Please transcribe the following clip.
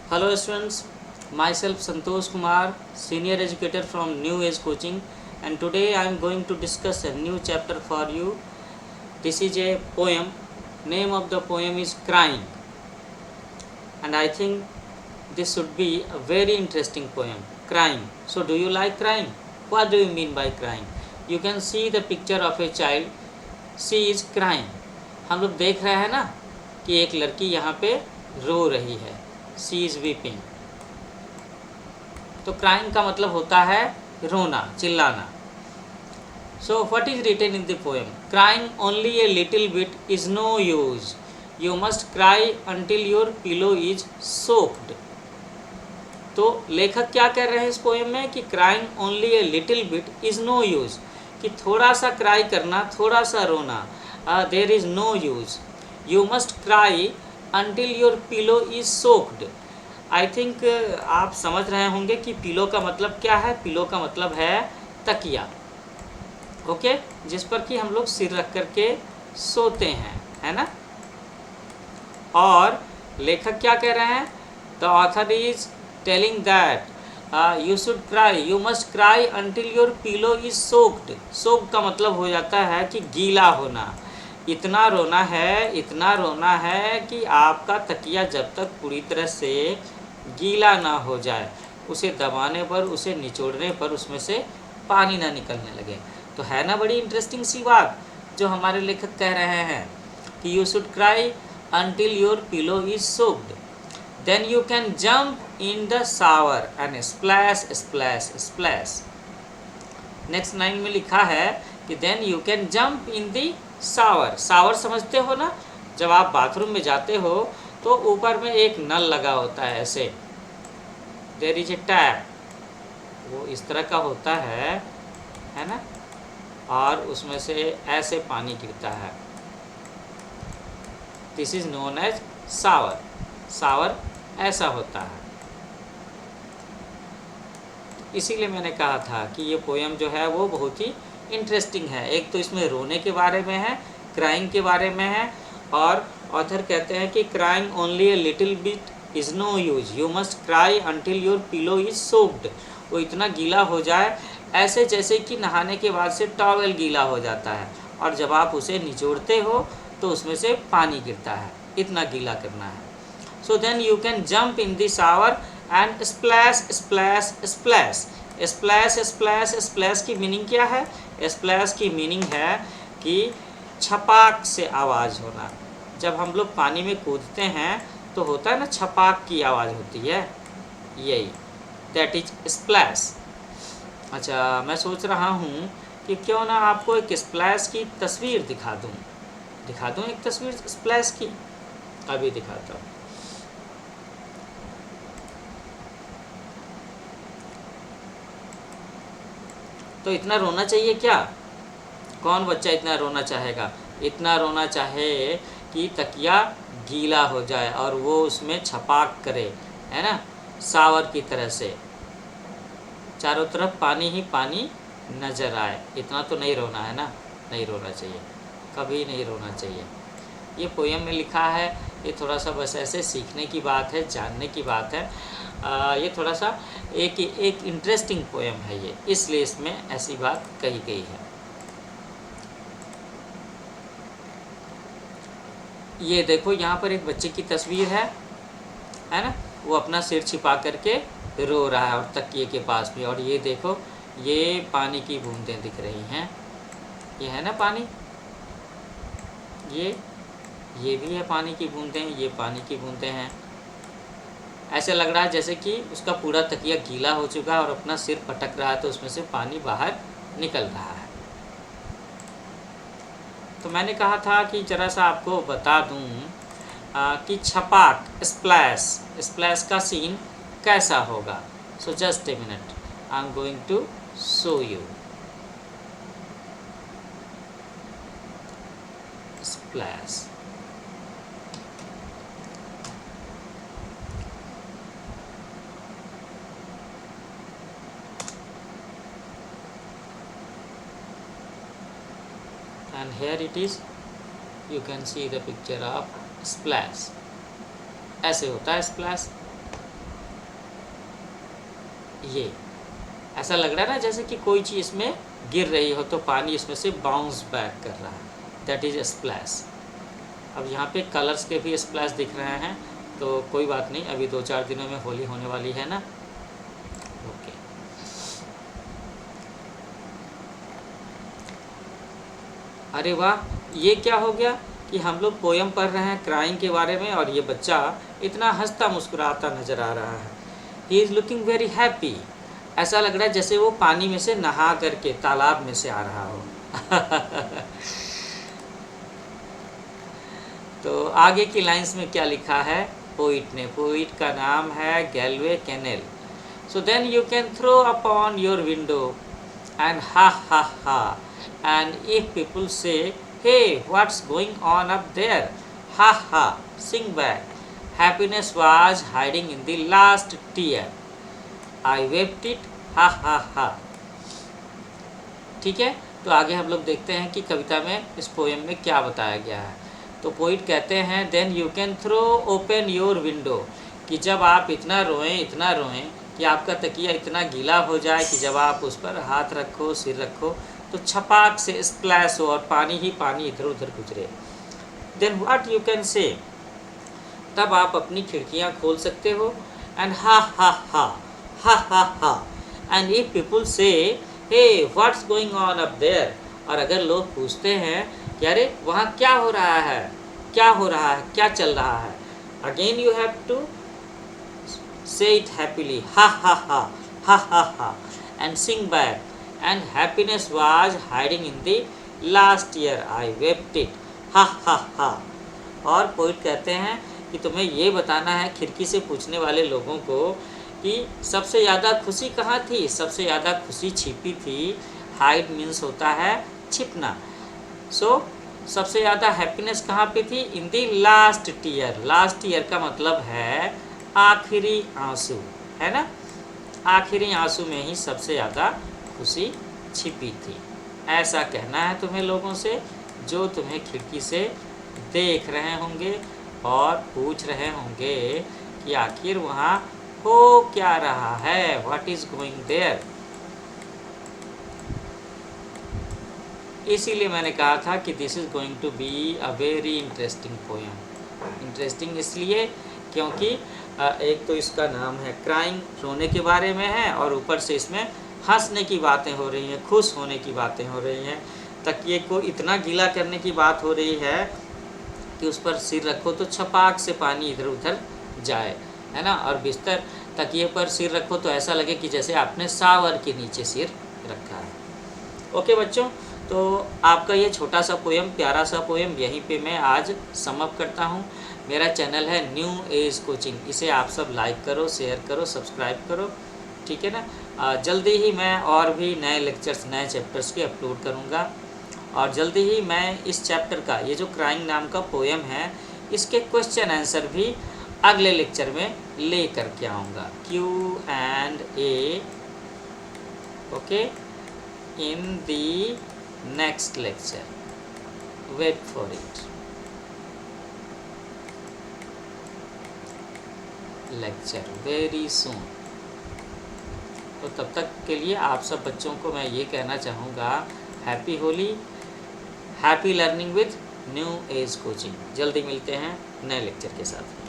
Hello students, myself Santosh Kumar, senior educator from New Age Coaching, and today I am going to discuss a new chapter for you. This is a poem. Name of the poem is Crying, and I think this should be a very interesting poem. Crying. So do you like crying? What do you mean by crying? You can see the picture of a child. She is crying. हम लोग देख रहे हैं ना कि एक लड़की यहाँ पे रो रही है. She is weeping. तो क्राइंग का मतलब होता है रोना, चिल्लाना. So what is written in the poem? Crying only a little bit is no use. You must cry until your pillow is soaked. तो लेखक क्या कह रहे हैं इस पोएम में कि crying only a little bit is no use, कि थोड़ा सा क्राई करना, थोड़ा सा रोना, there is no use. You must cry until your pillow is soaked. I think आप समझ रहे होंगे कि पिलो का मतलब क्या है. पिलो का मतलब है तकिया. ओके, जिस पर कि हम लोग सिर रख करके सोते हैं, है ना. और लेखक क्या कह रहे हैं? The author is telling that you should cry, you must cry until your pillow is soaked. Soaked का मतलब हो जाता है कि गीला होना. इतना रोना है, इतना रोना है कि आपका तकिया जब तक पूरी तरह से गीला ना हो जाए, उसे दबाने पर, उसे निचोड़ने पर उसमें से पानी ना निकलने लगे. तो है ना बड़ी इंटरेस्टिंग सी बात जो हमारे लेखक कह रहे हैं कि you should cry until your pillow is soaked. Then you can jump in the shower and splash splash splash. Next line में लिखा है कि then you can jump in the shower. Shower समझते हो ना, जब आप बाथरूम में जाते हो तो ऊपर में एक नल लगा होता है, ऐसे देयर इज ए टैप. वो इस तरह का होता है ना, और उसमें से ऐसे पानी गिरता है. This is known as shower. Shower ऐसा होता है. इसीलिए मैंने कहा था कि ये पोएम जो है वो बहुत ही इंटरेस्टिंग है. एक तो इसमें रोने के बारे में है, क्राइंग के बारे में है, और ऑथर कहते हैं कि crying only a little bit is no use, you must cry until your pillow is soaked. वो इतना गीला हो जाए, ऐसे जैसे कि नहाने के बाद से टॉवेल गीला हो जाता है, और जब आप उसे निचोड़ते हो तो उसमें से पानी गिरता है. इतना गीला करना है. So then you can jump in the shower and splash splash splash. Splash splash splash की मीनिंग क्या है? स्प्लैश की मीनिंग है कि छपाक से आवाज़ होना. जब हम लोग पानी में कूदते हैं तो होता है ना, छपाक की आवाज़ होती है, यही, दैट इज स्प्लैश. अच्छा, मैं सोच रहा हूँ कि क्यों ना आपको एक स्प्लैश की तस्वीर दिखा दूँ एक तस्वीर स्प्लैश की. अभी दिखाता हूँ. तो इतना रोना चाहिए क्या? कौन बच्चा इतना रोना चाहेगा? इतना रोना चाहे कि तकिया गीला हो जाए और वो उसमें छपाक करे, है ना, शावर की तरह से, चारों तरफ पानी ही पानी नज़र आए. इतना तो नहीं रोना है ना, नहीं रोना चाहिए, कभी नहीं रोना चाहिए. ये पोएम में लिखा है. ये थोड़ा सा बस ऐसे सीखने की बात है, जानने की बात है. ये थोड़ा सा एक इंटरेस्टिंग पोएम है ये, इसलिए इसमें ऐसी बात कही गई है. ये देखो, यहाँ पर एक बच्चे की तस्वीर है ना, वो अपना सिर छिपा करके रो रहा है और तकिए के पास में. और ये देखो, ये पानी की बूंदें दिख रही हैं. ये है ना पानी, ये भी है पानी की बूंदें, ये पानी की बूंदें हैं. ऐसे लग रहा है जैसे कि उसका पूरा तकिया गीला हो चुका है और अपना सिर पटक रहा है, तो उसमें से पानी बाहर निकल रहा है. तो मैंने कहा था कि ज़रा सा आपको बता दूं कि छपाक, स्प्लैश का सीन कैसा होगा. So just a minute, I am going to show you. Splash. And here it is, you can see the picture of splash. ऐसे होता है स्प्लैश. ये ऐसा लग रहा है ना जैसे कि कोई चीज़ इसमें गिर रही हो तो पानी इसमें से बाउंस बैक कर रहा है, दैट इज स्प्लैश। अब यहाँ पे कलर्स के भी स्प्लैश दिख रहे हैं, तो कोई बात नहीं, अभी 2-4 दिनों में होली होने वाली है ना। ओके, अरे वाह, ये क्या हो गया कि हम लोग पोयम पढ़ रहे हैं क्राइंग के बारे में और ये बच्चा इतना हंसता मुस्कुराता नज़र आ रहा है। He is looking very happy. ऐसा लग रहा है जैसे वो पानी में से नहा करके तालाब में से आ रहा हो। तो आगे की लाइंस में क्या लिखा है पोइट ने? पोइट का नाम है Galway Kinnell. So then you can throw upon your window and ha ha ha, and if people say hey what's going on up there, ha ha, sing back, happiness was hiding in the last tear, I wept it, ha ha हा। ठीक है, तो आगे हम लोग देखते हैं कि कविता में, इस पोएम में क्या बताया गया है। तो पोइट कहते हैं then you can throw open your window, कि जब आप इतना रोएं कि आपका तकिया इतना गीला हो जाए कि जब आप उस पर हाथ रखो, सिर रखो तो छपाक से स्प्लैश हो और पानी ही पानी इधर उधर गुजरे। Then what you can say, तब आप अपनी खिड़कियां खोल सकते हो, and ha ha ha, ha ha ha, and if people say hey what's going on up there, और अगर लोग पूछते हैं कि अरे वहाँ क्या हो रहा है, क्या हो रहा है, क्या चल रहा है, अगेन यू हैव टू से इट हैप्पीली, हा ha ha, ha ha ha, and Singh back, and happiness was hiding in the last year, I wept it, ha ha हा। और पोइट कहते हैं कि तुम्हें ये बताना है खिड़की से पूछने वाले लोगों को कि सबसे ज़्यादा खुशी कहाँ थी। सबसे ज़्यादा खुशी छिपी थी, हाइड मीन्स होता है छिपना। सो सबसे ज़्यादा हैप्पीनेस कहाँ पे थी, in the last tear. Last year का मतलब है आखिरी आंसू, है ना, आखिरी आंसू में ही सबसे ज़्यादा खुशी छिपी थी। ऐसा कहना है तुम्हें लोगों से जो तुम्हें खिड़की से देख रहे होंगे और पूछ रहे होंगे कि आखिर वहाँ हो क्या रहा है, व्हाट इज़ गोइंग देयर। इसीलिए मैंने कहा था कि this is going to be a very interesting poem. Interesting इसलिए क्योंकि एक तो इसका नाम है क्राइंग, रोने के बारे में है, और ऊपर से इसमें हंसने की बातें हो रही हैं, खुश होने की बातें हो रही हैं, तकिए को इतना गीला करने की बात हो रही है कि उस पर सिर रखो तो छपाक से पानी इधर उधर जाए, है ना, और बिस्तर तकिए पर सिर रखो तो ऐसा लगे कि जैसे आपने शावर के नीचे सिर रखा है। ओके बच्चों, तो आपका ये छोटा सा पोएम, प्यारा सा पोएम यहीं पे मैं आज समअप करता हूँ। मेरा चैनल है न्यू एज कोचिंग, इसे आप सब लाइक करो, शेयर करो, सब्सक्राइब करो, ठीक है ना। जल्दी ही मैं और भी नए लेक्चर्स, नए चैप्टर्स के अपलोड करूँगा, और जल्दी ही मैं इस चैप्टर का, ये जो क्राइंग नाम का पोएम है, इसके क्वेश्चन आंसर भी अगले लेक्चर में ले करके आऊँगा, Q&A, okay, in the next lecture. Wait for it. Lecture very soon. तो तब तक के लिए आप सब बच्चों को मैं ये कहना चाहूँगा, happy Holi, happy learning with new age coaching. जल्दी मिलते हैं नए लेक्चर के साथ।